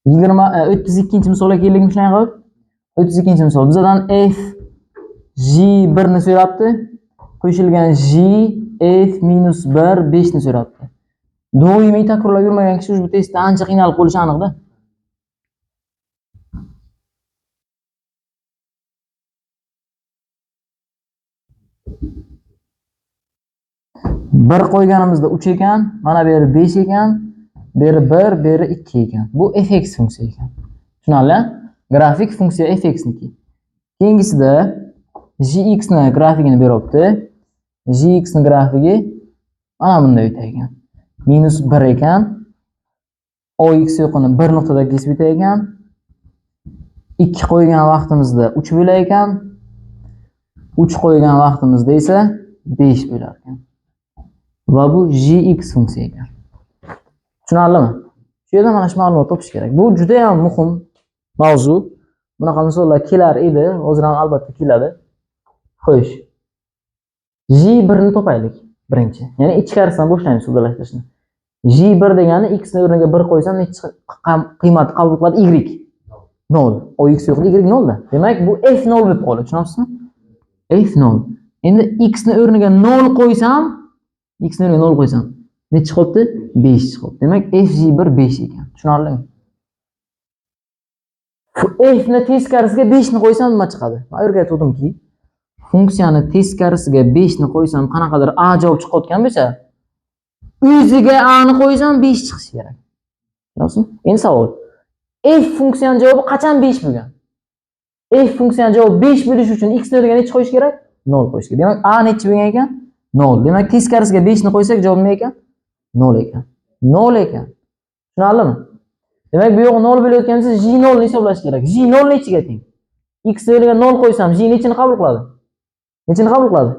32 misolga keldik shunday qilib. 32 misol. Bizdan f j1 ni so'rabdi. Qo'shilgan j f minus 1 5 ni so'rabdi. Doimiy takrorlab yurmagan kishi bu testda ancha qiynalib qolishi aniqda. Bir qo'yganimizda 3 ekan, mana bu yeri 5 ekan, bu yeri 1, bu yeri 2 ekan. Bu fx funksiya ekan. Tushunarli? Grafik funksiya fx niki. Keyingisida gx ni grafikini beryapti. Gx ni grafigi mana bunday o'tar ekan. Minus 1 ekan. Ox yo'qini 1 nuqtada kesib o'tar ekan. 2 qo'ygan vaqtimizda 3 bo'lar ekan. 3 qo'ygan vaqtimizda esa 5 bo'lar ekan. Va bu gx funksiya ekan. Tushunarlimi? Shu yerda mana shu ma'lumot topish kerak. Bu juda ham muhim mavzu. Bunaqa misollar kelar edi, hozir ham albatta keladi. Xo'sh. J1 ni topaylik birinchi. Ya'ni ichkarisidan boshlaymiz so'zlashtirishni. J1 degani x ni o'rniga 1 qo'ysam necha qiymat qabul qiladi? Y 0. Ox yo'qda y 0 da. Demak bu f0 bo'lib qoladi, tushunasizmi? f0. Endi x ni o'rniga 0 qo'ysam, x ni o'rniga 0 qo'ysam necha chiqibdi? 5 chiqibdi. Demak fj1 5 ekan. Tushunarlimi? F ni teskarisiga 5 ni qo'ysam nima chiqadi? Men o'rgatuvdimki, funksiyani teskarisiga 5 ni qo'ysam qanaqadir a javob chiqayotgan bo'lsa, o'ziga a ni qo'ysam 5 chiqishi kerak. Tushunasizmi? Endi savol. F funksiyani javobi qachon 5 bo'lgan? F funksiyani javobi 5 bo'lishi uchun x ni o'rniga necha qo'yish kerak? 0 qo'yish kerak. Demak a necha bo'lgan ekan? 0. Demak teskarisiga 5 ni qo'ysak javob nima ekan? 0 ekan. 0 ekan. Tushunarlimi? Demak bu yo'q 0 bo'layotgan bo'lsa j0 ni hisoblash kerak. j0 nechiga teng? X o'rniga 0 qo'ysam j nechini qabul qiladi? Nechini qabul qiladi?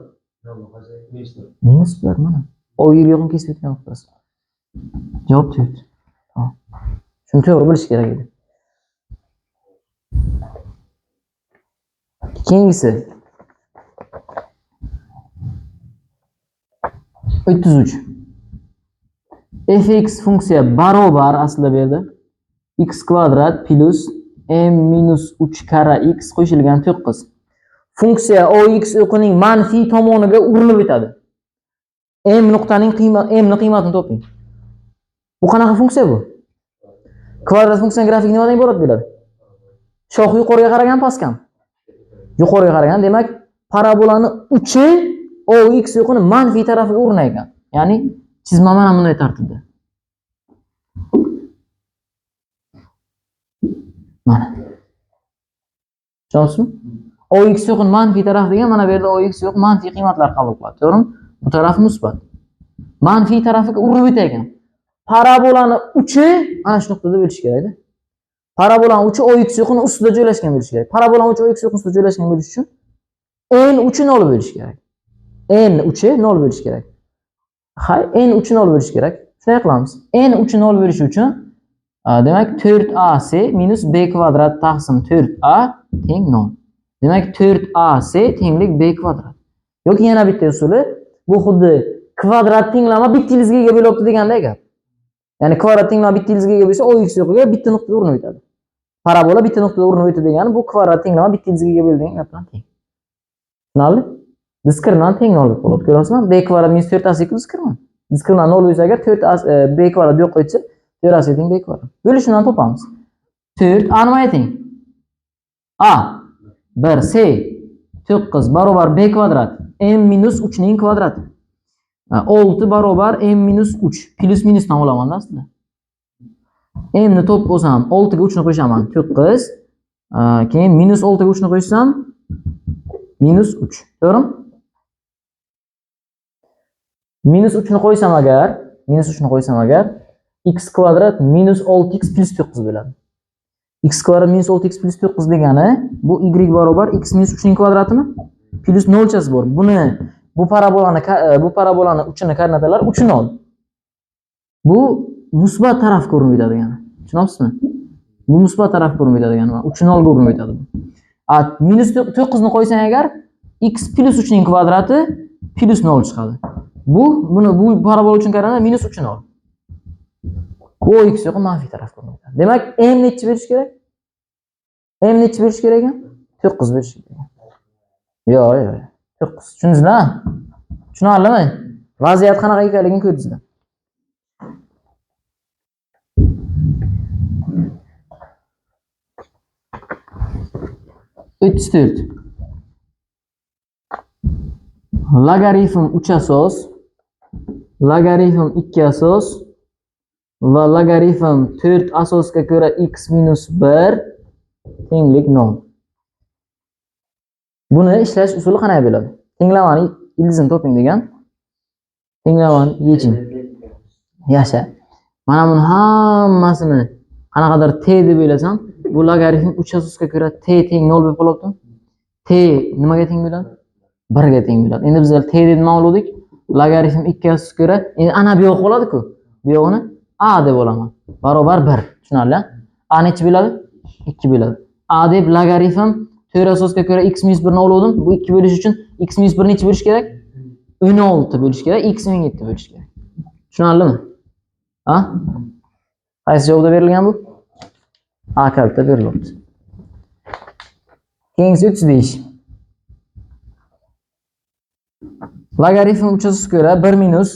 Minus 1 mana. O yer yo'qni kesib o'tgan nuqtasi. Javob 4. Shuni to'g'ri bilish kerak edi. Keyingisi 33. Fx funksiya barobar aslida bu yerda x kvadrat plus m minus 3 kara x qo'shilgan 9. Funksiya ox o'qining manfiy tomoniga urilib o'tadi. M nuqtaning qiymatini toping. Bu qanaqa funksiya bu? Kvadrat funksiyaning grafiki nimadan iborat bo'ladi? Shoh yuqoriga qaragan, pastga. Yuqoriga qaragan, demak parabolani uchi ox o'qini manfiy tarafiga urinar ekan. Ya'ni chizma mana bunday tartibda. Mana. Tushunasizmi? Ox yo'qni manfiy taraf degan mana bu yerda ox yo'q manfiy qiymatlar qabul qiladi, to'g'rimi? Bu taraf musbat. Manfiy tarafiga urilib o'tar ekan. Parabolani uchi ana shu nuqtada bo'lishi kerak-da. Parabolani uchi ox yo'qni ustida joylashgan bo'lishi kerak. Parabolani uchi ox yo'qni ustida joylashgan bo'lishi uchun n uchi 0 bo'lishi kerak. N uchi 0 bo'lishi kerak. Hay, n uchi 0 bo'lishi kerak. Shunday qilamiz. N uchi 0 bo'lishi uchun demak 4ac minus b kvadrat taqsim 4a teng 0. Demak 4ac tenglik b kvadrat. Yoki yana bitta usuli, bu xuddi kvadrat tenglama bitta yildizga ega bo'lyapti deganda gap. Ya'ni kvadrat tenglama bitta yildizga ega bo'lsa, ox yo'qiga bitta nuqtada urinib o'tadi. Parabola bitta nuqtada urinib o'tadi degani bu kvadrat tenglama bitta yildizga ega bo'lgan gap bilan teng. Tushunarli? Diskriminan teng 0 bo'ladi. Ko'rasizmi? b kvadrat minus 4ac diskriminan. Diskriminan 0 bo'lsa agar 4ac b kvadrat yo'q qo'ysa 4ac teng b kvadrat. Bo'lishidan topamiz. 4 a nimaga teng? A 1 c 9 barobar b kvadrat m minus 3 ning kvadrati. 6 barobar m minus 3 plus minusdan olaman aslida. M ni top bo'lsam 6 ga 3 ni qo'shaman 9. Keyin minus 6 ga 3 ni qo'shsam minus 3. To'g'rimi? Minus 3 ni qo'ysam agar x kvadrat minus 6x plus 9 bo'ladi. X kvadrat minus 6x plus 9 degani bu y barobar x minus 3 ning kvadratimi? Plus 0 chasi bor. Bu parabolani uchini koordinatalar 3 0. Bu musbat tarafga urinib o'tadi degani. Tushunasizmi? Bu musbat tarafga urinib o'tadi degani. 3 0 ga urinib o'tadi. Minus 9 ni qo'ysang agar x plus 3 ning kvadrati plus 0 chiqadi. Bu parabola uchun koordinata minus 3 0. Bu x yo'q, manfiy taraf ko'rinadi. Demak, m nechi berish kerak? M nechi berish kerak ekan? 9 berish kerak. Yo'q, yo'q. 9. Tushundingizmi? Tushunarlimi? Vaziyat qanaqa ekanligini ko'rdingizlar. Üç logaritm 3 asos, logaritm 2 asos va logaritm 4 asosga ko'ra x minus 1 tenglik 0. Buni ishlash usuli qanday bo'ladi? Tenglamani ildizini toping degan. Tenglamani yeching. Yasha. Mana buni hammasini qanaqadir t deb o'ylasam, bu logaritm 3 asosga ko'ra t teng 0 bo'lib qolibdi. T nimaga teng bo'ladi? 1 ga teng bo'ladi. Endi bizlar t deb nima oldik? Logaritm 2 asosga ko'ra, endi ana bu yo'q qoladi-ku. Bu yo'qni a deb olaman. Barobar 1. Tushunarli? A nechi bo'ladi? 2 bo'ladi. A deb logaritm 4 asosga ko'ra x minus 1 ni oldim. Bu 2 bo'lish uchun x minus 1 nechi bo'lish kerak? 16 bo'lish kerak, x 17 bo'lish kerak. Tushunarlimi? Ha? Qaysi javobda berilgan bu? A kalta berilibdi. Keyingisi 35. Logaritm 3 asosga ko'ra 1 minus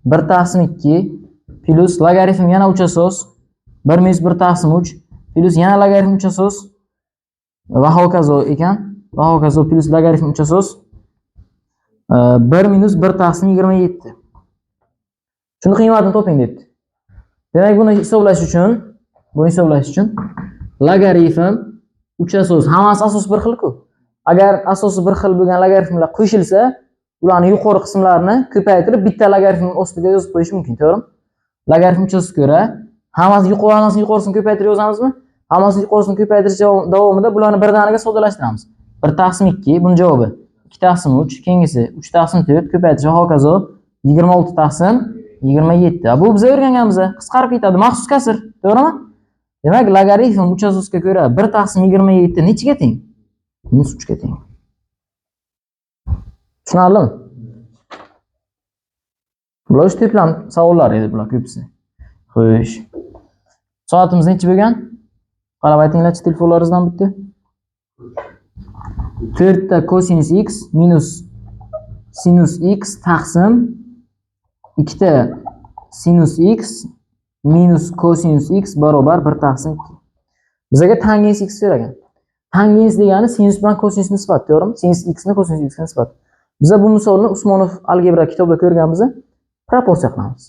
1 taqsim 2 plus logaritm yana 3 asos 1 minus 1 taqsim 3 plus yana logaritm 3 asos va hokazo ekan. Va hokazo plus logaritm 3 asos 1 minus 1 taqsim 27. Shuni qiymatini toping debdi. Demak, buni hisoblash uchun logaritm 3 asos, hammasi asos bir xil-ku. Agar asosi bir xil bo'lgan logaritmlar qo'shilsa, ularning yuqori qismlarini ko'paytirib bitta logaritm ostiga yozib qo'yish mumkin, to'g'rimi? Logaritm 3 asosga ko'ra hammasini yuqorisini ko'paytirib yozamizmi? Hammasini yuqorisini ko'paytirish davomida bularni birdaniga soddalashtiramiz. 1 taqsim 2 buning javobi 2 taqsim 3, keyingisi 3 taqsim 4 ko'paytirish va hokazo 26 taqsim 27. Bu biz o'rganganmiz. Qisqarib ketadi, maxsus kasr, to'g'rimi? Demak, logaritm 3 asosga ko'ra 1 taqsim 27 nechiga teng? Minus 3 ga teng. Tushunarlimi? Bular o'sha to'plam savollar edi bular ko'pisi. Xo'sh. Soatimiz necha bo'lgan? Qarab aytinglar-chi telefonlaringizdan bitta. 4 ta cosinus x minus sinus x taqsim 2 ta sinus x minus cosinus x barobar 1 taqsim 2. Bizga tangens x so'ragan. Tangens degani sinus bilan cosinus nisbat, to'g'rimi? Sinus x ni cosinus x ga nisbat. Biz bu misolni Usmonov algebra kitobida ko'rganmiz. Proporsiya qilamiz.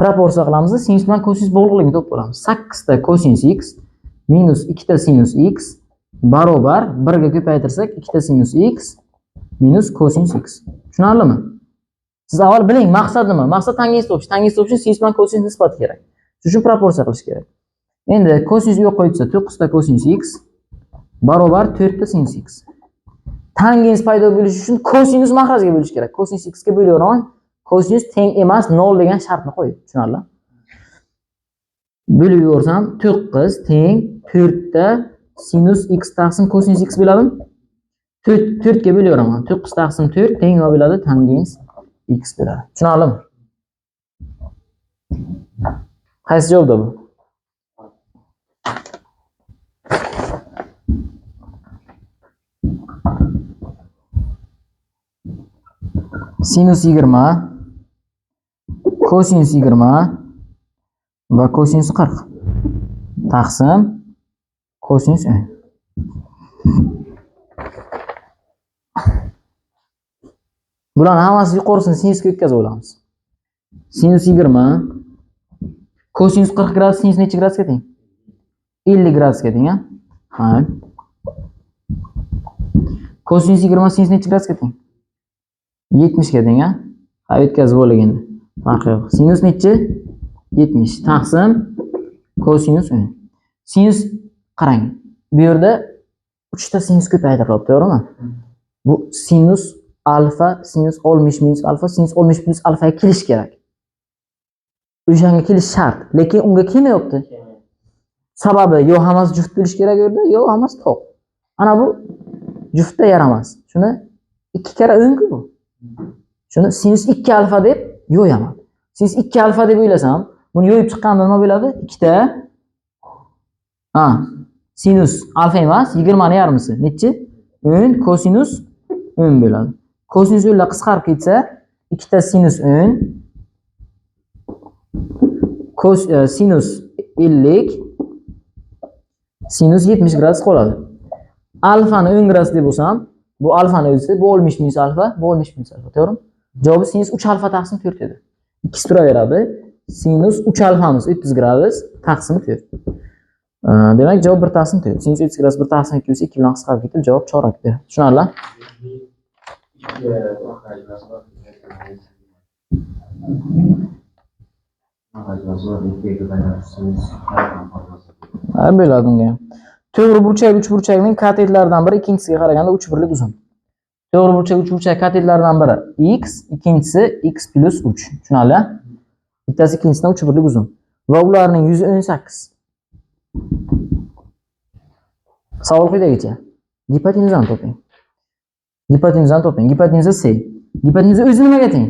Proporsiya qilamiz, sinus bilan cosinus bog'liqligini topib olamiz. 8 ta cosinus x minus 2 ta sinus x barobar 1 ga ko'paytirsak 2 ta sinus x minus cosinus x. Tushunarlimi? Siz avval biling maqsad nima? Maqsad tangens topish. Tangens topish uchun sinus bilan cosinus nisbat kerak. Shuning uchun proporsiya qilish kerak. Endi cosinus yo'q qo'ysa 9 ta cosinus x barobar 4 ta sinus x. Tangens paydo bo'lishi uchun cosinus mahrajga bo'lish kerak. Cosinus x ga bo'layveraman. Cosinus teng emas 0 degan shartni qo'yib, tushunarli? Bo'lib yuborsam 9 teng 4 ta sinus x taqsim cosinus x bo'ladimi? 4 ga bo'layveraman. 9 taqsim 4 teng nima bo'ladi? Tangens x bo'ladi. Tushunarlimi? Qaysi javobda bu? Sinus 20 cosinus 20 va cosinus 40 taqsim cosinus 10. Bularning hammasi yuqorisini sinusga o'tkazib olamiz. Sinus 20 cosinus 40 gradus sinus necha gradusga teng? 50 gradusga teng, ha? Cosinus 20 sinus necha gradusga teng? 70 ga teng, ha? Ha, o'tkazib oling endi. Farqi yo'q. Sinus nechi? 70 taqsim cosinus 10. Sinus qarang. Bu yerda 3 ta sinus ko'paytiriladi, to'g'rimi? Bu sinus alfa, sinus 60 minus alfa, sinus 60 plus alfaga kelish kerak. O'shanga kelish shart, lekin unga kelmayapti. Sababi yo hammasi juft bo'lish kerak yerda, yo hammasi to'q. Ana bu juftda yaramas. Shuni 2 kara o'ng-ku bu. Shuni sinus 2 alfa deb yo'yaman. Sinus 2 alfa deb o'ylasam, Buni yo'yib chiqqanda nima bo'ladi? Ikkita sinus alfa emas, 20 ni yarmisi. Nechi? 10 kosinus 10 bo'ladi. Kosinus yo'llar qisqarib ketsa, ikkita sinus 10 sinus 50 sinus 70 gradus qoladi. Alfani 10 gradus deb bo'lsam, bu alfani o'zi, bu olmuş minus alfa, bu olmuş minus alfa, to'g'rimi? Javobi sinus 3 alfa taqsim 4 edi. Ikkisi turaveradi. Sinus 3 alfamiz 30 gradus taqsim 4. Demak, javob 1 taqsim 4. Sinus 30 gradus 1 taqsim 2 bo'lsa 2 bilan qisqarib ketib, javob chorak beradi. Tushunarli? Bo'ladi unga. To'g'ri burchak uchburchakning katetlaridan biri ikkinchisiga qaraganda 3 birlik uzun. To'g'ri burchak uchburchak katetlaridan biri x, ikkinchisi x plus 3. Tushunarli? Bittasi ikkinchisidan 3 birlik uzun. Va ularning yuzi 18. Savol quyidagicha. Gipotenuzani toping. Gipotenuzani toping. Gipotenuza C. Gipotenuza o'zi nimaga teng?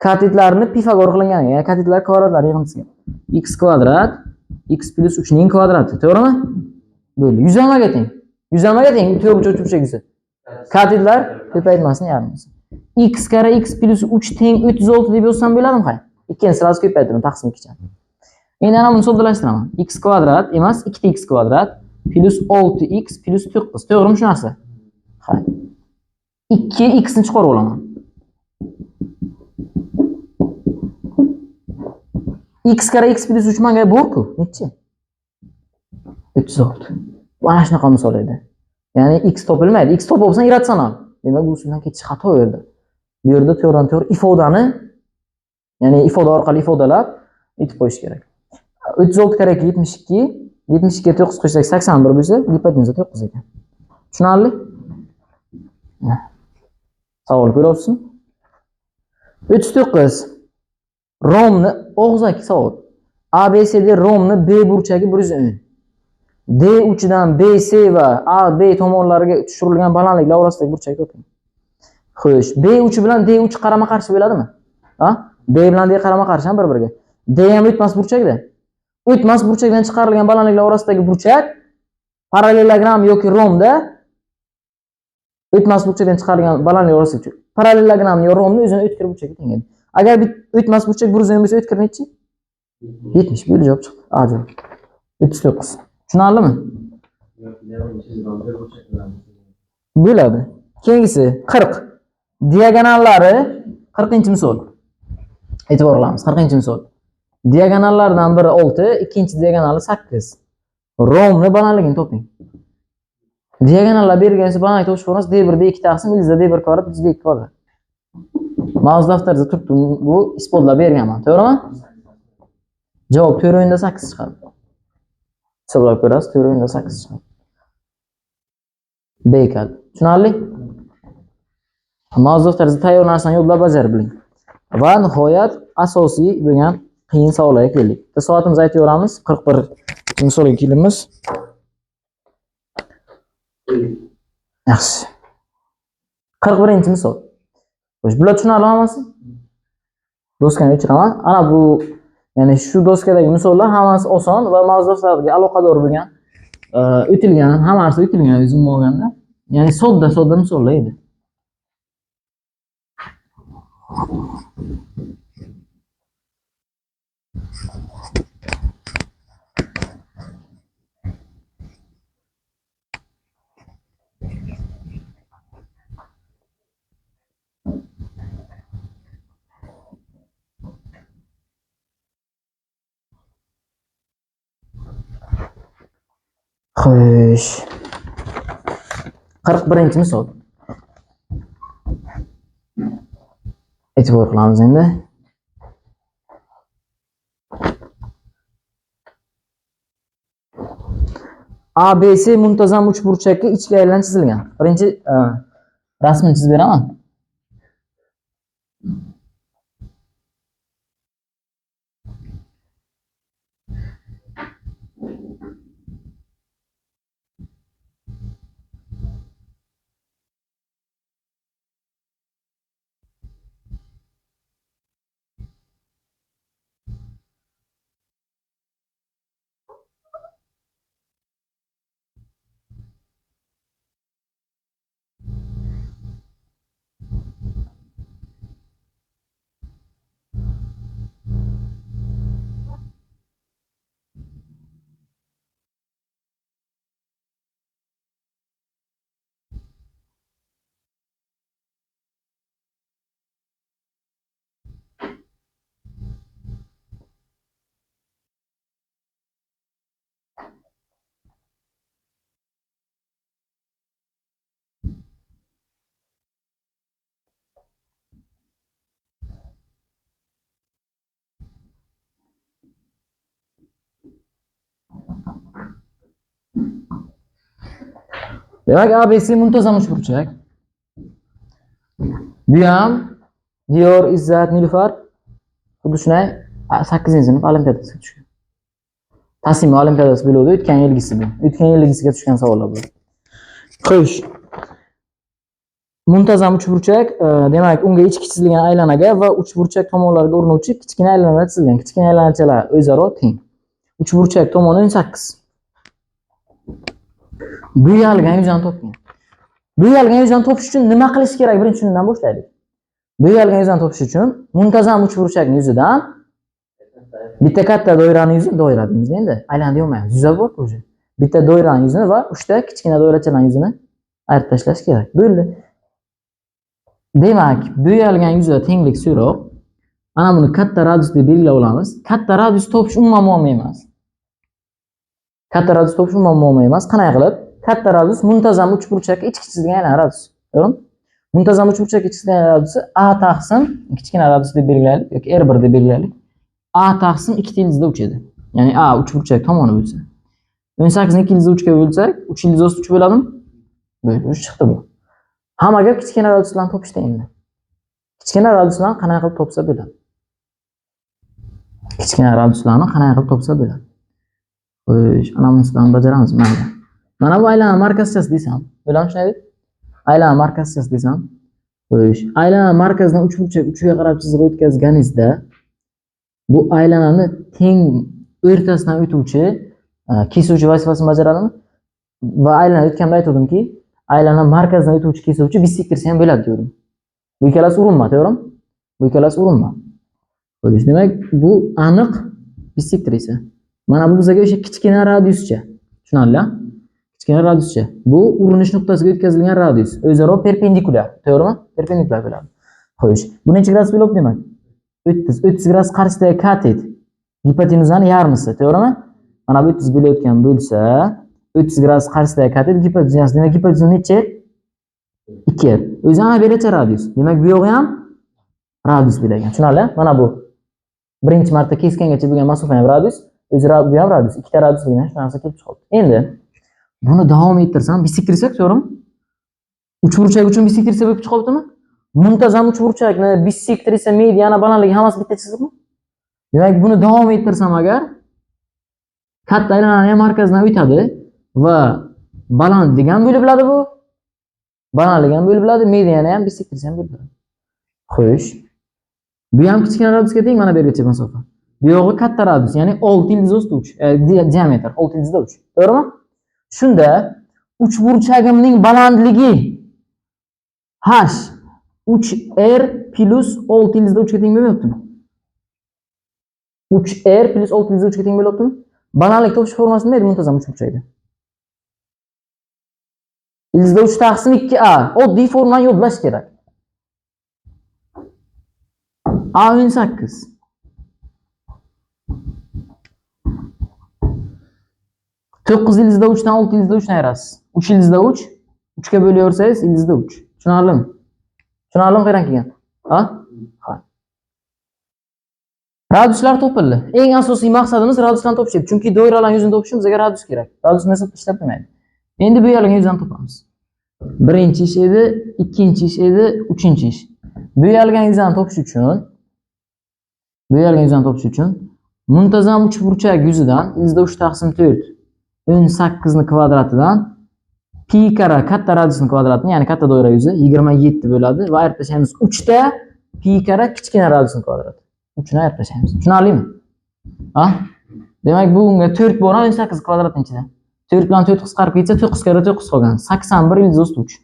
Katetlarni Pifagor qilingan, ya'ni katetlar kvadratlar yig'indisiga. X kvadrat x plus 3 ning kvadrati, to'g'rimi? Bo'ldi. Yuzamaga teng. Yuzamaga teng to'g'ri burchak yuzi. Katetlar ko'paytmasini yarmisi. X kare x plus 3 teng 36 deb yozsam bo'ladimi, qay? Ikkinchi sirasi ko'paytiraman, taqsim 2 cha. Endi ana buni soddalashtiraman. X kvadrat emas, 2x kvadrat plus 6x plus 9. To'g'rimi shu narsa? Ha. 2x ni chiqarib olaman. X kare x plus 3 manga bor-ku, nechi? 36. Mana shunaqa misol edi. Ya'ni x topilmaydi. X topib olsang irratsional. Demak, bu usuldan ketish xato edi. Bu yerda to'g'ridan-to'g'ri ifodani, ya'ni ifoda orqali ifodalab aytib qo'yish kerak. 36 kare 72, 72 ga 9 qo'shsak 81 bo'lsa, gipotenuza 9 ekan. Tushunarli? Savol ko'ryapsizmi? 39. Romni og'zaki savol. ABCD romni B burchagi 110. D uchidan BC va AB tomonlariga tushirilgan balandliklar orasidagi burchak toping. Xo'sh, B uchi bilan D uchi qarama-qarshi bo'ladimi? Ha? B bilan D qarama-qarshi ham bir-biriga. D ham o'tmas burchakda. O'tmas burchakdan chiqarilgan balandliklar orasidagi burchak parallelogram yoki romda o'tmas burchakdan chiqarilgan balandlik orasidagi parallelogramni yo romni o'zini o'tkir burchakka teng edi. Agar o'tmas burchak 110 bo'lsa, o'tkir nechi? 70. Bo'ldi, javob chiqdi. A javob. 39. Tushunarlimi? Bo'ladi. Keyingisi 40. Diagonallari 40-misol. E'tibor qilamiz. 40-misol. Diagonallardan biri 6, ikkinchi diagonali 8. Romni balandligini toping. Diagonallar berilgansa balandlik topish formulas D1 D2 taqsim ildiz D1 kvadrat ildiz D2 kvadrat. Mavzu daftarida turibdi, bu isbotlab berganman, to'g'rimi? Javob 4 o'yinda 8 chiqadi. Hisoblab ko'rasiz, 4 o'yinda 8 chiqadi. B kaldi. Tushunarli? Mavzu daftarida tayyor narsani yo'lda bajarib biling. Va nihoyat asosiy bo'lgan qiyin savollarga keldik. Soatimizni aytaveramiz. 41 misolga kelamiz. Yaxshi. 41-misol. Xo'sh, bular tushunarli hammasi? Doskani o'chiraman. Ana bu, ya'ni shu doskadagi misollar hammasi oson va mavzularga aloqador bo'lgan, o'tilgan, hammasi o'tilgan o'zim olganda. Ya'ni sodda misollar edi. Xo'sh. 41-misol. E'tibor qilamiz endi. ABC muntazam uchburchakka ichga aylanib chizilgan. Birinchi rasmini chizib beraman. Demak, ABC muntazam uchburchak. Bu ham Diyor, Izzat, Nilufar xuddi shunday 8-sinf olimpiadasiga tushgan. Tasima olimpiadasi bo'ldi, o'tgan yilgisi bu. O'tgan yilgisiga tushgan savollar bu. Xo'sh. Muntazam uchburchak, demak, unga ichki chizilgan aylanaga va uchburchak tomonlariga urinuvchi kichkina aylanalar chizilgan. Kichkina aylanachalar o'zaro teng. Uchburchak tomoni 18. Bo'yalgan yuzani topgan. Bo'yalgan yuzani topish uchun nima qilish kerak? Birinchi shundan boshlaylik. Bo'yalgan yuzani topish uchun muntazam uchburchakning yuzidan bitta katta doiraning yuzini doira deymiz endi. Aylana deyolmaymiz. Yuza bor o'zi. Bitta doiraning yuzini va 3 ta kichkina doirachalarning yuzini ayirib tashlash kerak. Bo'ldi. Demak, bo'yalgan yuzda tenglik so'roq. Mana buni katta radius deb belgilab olamiz. Katta radius topish umuman muammo emas. Katta radius topish umuman muammo emas. Qanday qilib? Katta radius muntazam uchburchakka ichki chizilgan aylana radius. To'g'rimi? Muntazam uchburchakka chizilgan aylana A taqsim kichkina radius deb belgilaylik yoki R1 deb belgilaylik. A taqsim 2 ildizda 3 edi. Ya'ni A uchburchak tomoni bo'lsa. 18 ni 2 ildizda 3 ga bo'lsak, 3 ildizda 3 bo'ladimi? Bo'ldi, 3 chiqdi bu. Hamma gap kichkina radiuslarni topishda endi. Kichkina radiuslarni qanday qilib topsa bo'ladi? Kichkina radiuslarni qanday qilib topsa bo'ladi? Xo'sh, ana bunisidan bajaramiz mayli. Mana bu aylana markazchasi desam, bilam shunday. Aylana markazchasi desam, xo'sh, aylana markazidan uchburchak uchiga qarab chiziq o'tkazganingizda bu aylanani teng o'rtasidan o'tuvchi kesuvchi vazifasini bajaradimi? Va aylana o'tganda aytdimki, aylana markazidan o'tuvchi kesuvchi bissektorsi ham bo'ladi dedim. Bu ikkalasi urinma, to'g'rimi? Bu ikkalasi urinma. Xo'sh, demak, bu aniq bissektor esa. Mana bu bizga o'sha kichkina radiuscha. Tushunarli? Kichkina radiuscha. Bu urinish nuqtasiga o'tkazilgan radius. O'zaro perpendikulyar, to'g'rimi? Perpendikulyar bo'ladi. Xo'sh, bu necha gradus bo'lib demak? 30. 30 gradus qarshisidagi katet gipotenuzani yarmisi, to'g'rimi? Mana bu 30 bo'layotgan bo'lsa, 30 gradus qarshisidagi katet gipotenuzasi, demak gipotenuz necha? 2. O'zi ana beracha radius. Demak, bu yog'i ham radius bo'lgan. Tushunarli? Mana bu birinchi marta kesgangacha bo'lgan masofa ham radius, o'zi bu ham radius. Ikkita radius bo'lgan shu narsa kelib chiqdi. Endi buni davom ettirsam, bissektor esa, to'g'rimi? Uchburchak uchun bissektor esa bo'lib chiqibdimi? Muntazam uchburchakni bissektor esa mediana balandligi hammasi bitta chiziqmi? Demak, buni davom ettirsam agar katta aylananing markazidan o'tadi va balandligi ham bo'lib biladi bu. Balandligi ham bo'lib biladi, mediana ham bissektor ham bo'lib biladi. Xo'sh. Bu ham kichkina radiusga teng mana bergacha masofa. Bu yog'i katta radius, ya'ni 6 ildizda 3, diametr 6 ildizda 3. To'g'rimi? Shunda uchburchagimning balandligi h 3r plus 6 ildizda 3 ga teng bo'lmayaptimi? 3r plus 6 ildizda 3 ga teng bo'lyaptimi? Balandlik topish formulasi nima edi muntazam uchburchakda? Ildizda 3 taqsim 2a. Oddiy formulani yodlash kerak. A 18. To'qqiz ildizda 3 dan 6 ildizda 3 ni ayirasiz. 3 ildizda 3, 3 ga bo'laversangiz ildizda 3. Tushunarlimi? Tushunarlimi qayerdan kelgan? Ha? Ha. Radiuslar topildi. Eng asosiy maqsadimiz radiuslarni topish edi. Chunki doiralarning yuzini topishimiz bizga radius kerak. Radiusni esa ishlab bo'lmaydi. Endi bu yerga yuzani topamiz. Birinchi ish edi, ikkinchi ish edi, uchinchi ish. Bu yerga yuzani topish uchun muntazam uchburchak yuzidan ildizda 3 taqsim 4 18 ni kvadratidan pi kara katta radiusning kvadratini, ya'ni katta doira yuzi 27 bo'ladi va ayirib tashlaymiz 3 ta pi kara kichkina radiusning kvadrati. 3 ni ayirib tashlaymiz. Tushunarlimi? Ha? Demak, bu unga 4 bor 18 kvadratning ichida. 4 bilan 4 qisqarib ketsa 9 kara 9 qolgan. 81 ildizda 3.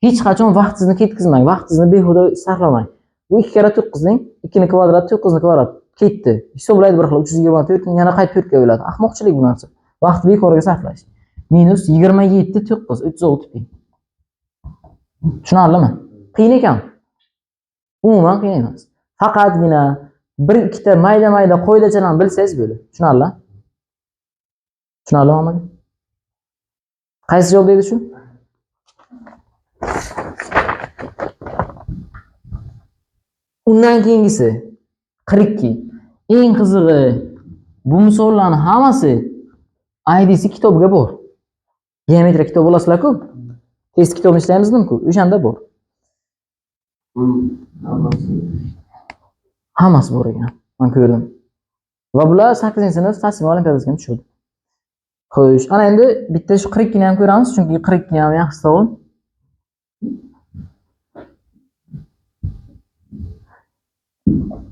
Hech qachon vaqtingizni ketkizmang, vaqtingizni behuda sarflamang. Bu 2 kara 9 ning 2 ni kvadrati 9 ni kvadrat ketdi. Hisoblaydi bir xil 324 ning yana qayt 4 ga bo'ladi. Ahmoqchilik bu narsa. Vaqtni bekorga sarflash. Minus 27 9 36 pi. Tushunarlimi? Qiyin ekan. Umuman qiyin emas. Faqatgina bir ikkita mayda-mayda qoidachalarni bilsangiz bo'ladi. Tushunarli? Tushunarlimi hammaga? Qaysi javob deydi shu? Undan keyingisi 42. Eng qizig'i bu misollarning hammasi IDC kitobga bor. Geometriya kitobi olasizlar-ku. Test kitobini ishlaymizmi-ku? O'shanda bor. Hammasi bor ekan. Men ko'rdim. Va bular 8-sinf tasvir olimpiadasiga ham tushdi. Xo'sh, ana endi bitta shu 42 ni ham ko'ramiz, chunki 42 ham yaxshi savol.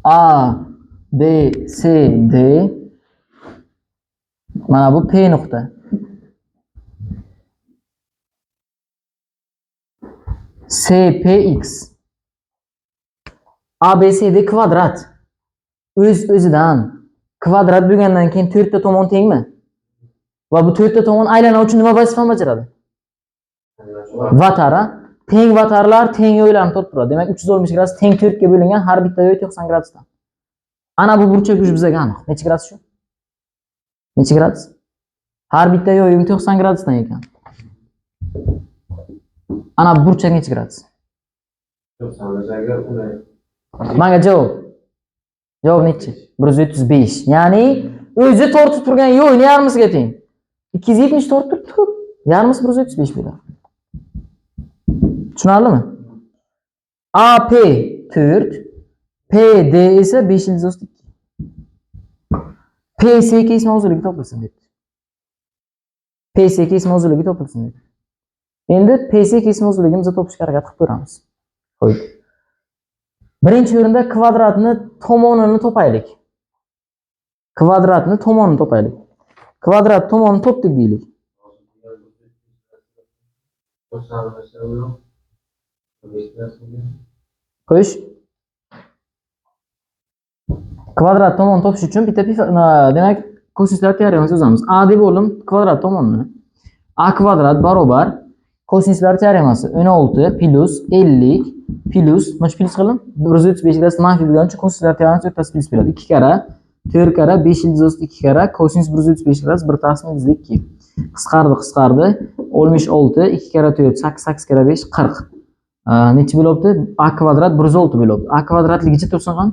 A, B, C, D. Mana bu P nuqta. C, P, X. A, B, C, D kvadrat. O'zidan kvadrat bo'lgandan keyin 4 ta tomon tengmi? Va bu 4 ta tomon aylana uchun nima vazifa bajaradi? Vatara. Teng vatarlar teng yo'ylarni to'lib turadi. Demak 360 gradus teng 4 ga bo'lingan, har bitta yo'y 90 gradusdan. Ana bu burchak uch bizga aniq. Necha gradus shu? Necha gradus? Har bitta yo'y 90 gradusdan ekan. Ana burchak necha gradus? 90 ga uni. Menga javob. Javob nechi? 135. Ya'ni o'zi tortib turgan yo'yni yarmisiga teng. 270 tortib turibdi. Yarmisi 135 bo'ladi. Tushunarlimi? AP 4, PD esa 502. PSK mavzuligiga topilsin deb. PSK mavzuligiga topilsin deb. Endi PSK mavzuligimizni topishga harakat qilib ko'ramiz. Qo'y. Birinchi o'rinda kvadratni tomonini topaylik. Kvadratni tomonini topaylik. Kvadrat tomonini topdik deylik. Qo'yish. Kvadrat tomonini topish uchun bitta demak kosinuslar teoremasini yozamiz. A deb olim kvadrat tomonini. A kvadrat barobar kosinuslar teoremasi 16 plus 50 plus mana plus qilim 135 gradus manfiy bo'lgani uchun kosinuslar teoremasi o'rtasi plus bo'ladi. 2 kara 4 kara 502 kara kosinus 135 gradus 1 taqsim 2. Qisqardi. 76 2 kara 4 8 kara 5 40. Necha bo'libdi? A kvadrat 106 bo'libdi. A kvadratligicha tursin ham.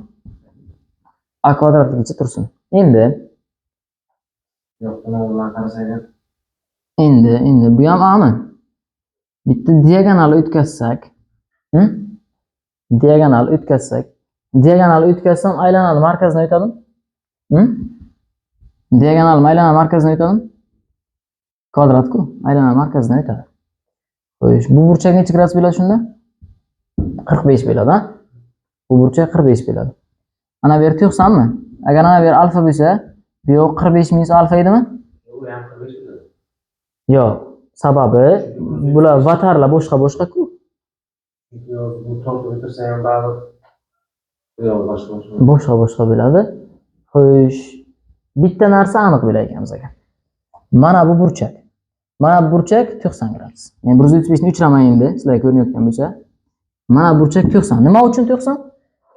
A kvadratligicha tursin. Endi bu ham A'mi? Bitta diagonal o'tkazsak, diagonal o'tkazsam aylanal markazini o'tadimi? Diagonal aylanal markazini o'tadimi? Kvadrat-ku, aylanal markazini o'tadi. Xo'sh, bu burchak necha gradus bo'ladi shunda? 45 bo'ladi, ha? Bu burchak 45 bo'ladi. Ana bu yer 90 mi? Agar ana bu yer alfa bo'lsa, bu yoq 45 minus alfa edimi? U ham 45 bo'ladi. Yo'q, sababi bular vatarlar boshqa-ku. Bu tortib o'tirsa ham baribir yo'q boshqa bo'ladi. Xo'sh, bitta narsa aniq bo'lar ekan bizga. Mana bu burchak. Mana bu burchak 90 gradus. Men 135 ni uchramay endi, sizlar ko'rinayotgan bo'lsa. Mana burchak 90. Nima uchun 90?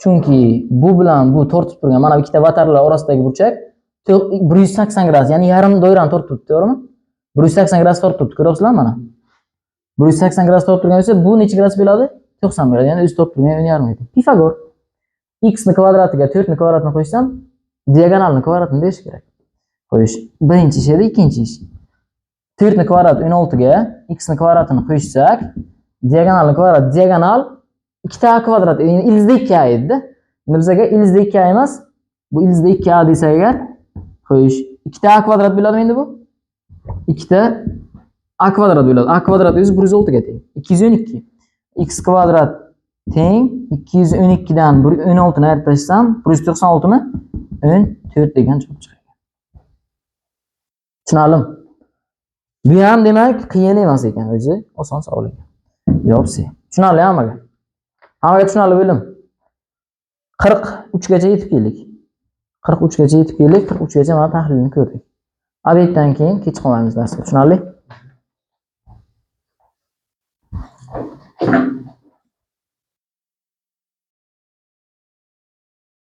Chunki bu bilan bu tortib turgan mana ikkita vatarlar orasidagi burchak 180 gradus, ya'ni yarim doirani tortib turibdi, to'g'rimi? 180 gradus tortib turibdi, ko'ryapsizlarmi mana? 180 gradus tortib turgan bo'lsa, bu necha gradus bo'ladi? 90 bo'ladi. Ya'ni o'zi tortib turgan yarim edi. Pifagor x ni kvadratiga 4 ni kvadratini qo'shsam, diagonalni kvadratini berish kerak. Qo'yish. Birinchi ish edi, ikkinchi ish. 4 ni kvadrat 16 ga x ni kvadratini qo'shsak, diagonalni kvadrat diagonal 2ta kvadrat, ya'ni ildizda 2a edi. Endi bizga ildizda 2a emas, bu ildizda 2a desa agar, qo'yish 2ta kvadrat bo'ladimi endi bu? 2ta a kvadrat bo'ladi. A kvadrat o'zi 106 ga teng. 212. X kvadrat teng 212 dan 16 ni ayirib tashlasam, 196 mi? 14 degan javob chiqadi. Tushunarlimi? Bu ham demak qiyin emas ekan, o'zi oson savol ekan. Javob C. Tushunarli hammaga? Hammaga tushunarli bo'ldimi? 43 gacha yetib keldik. 43 gacha yetib keldik. 43 gacha mana tahlilni ko'rdik. Obyektdan keyin kech qolmaymiz darsga. Tushunarli?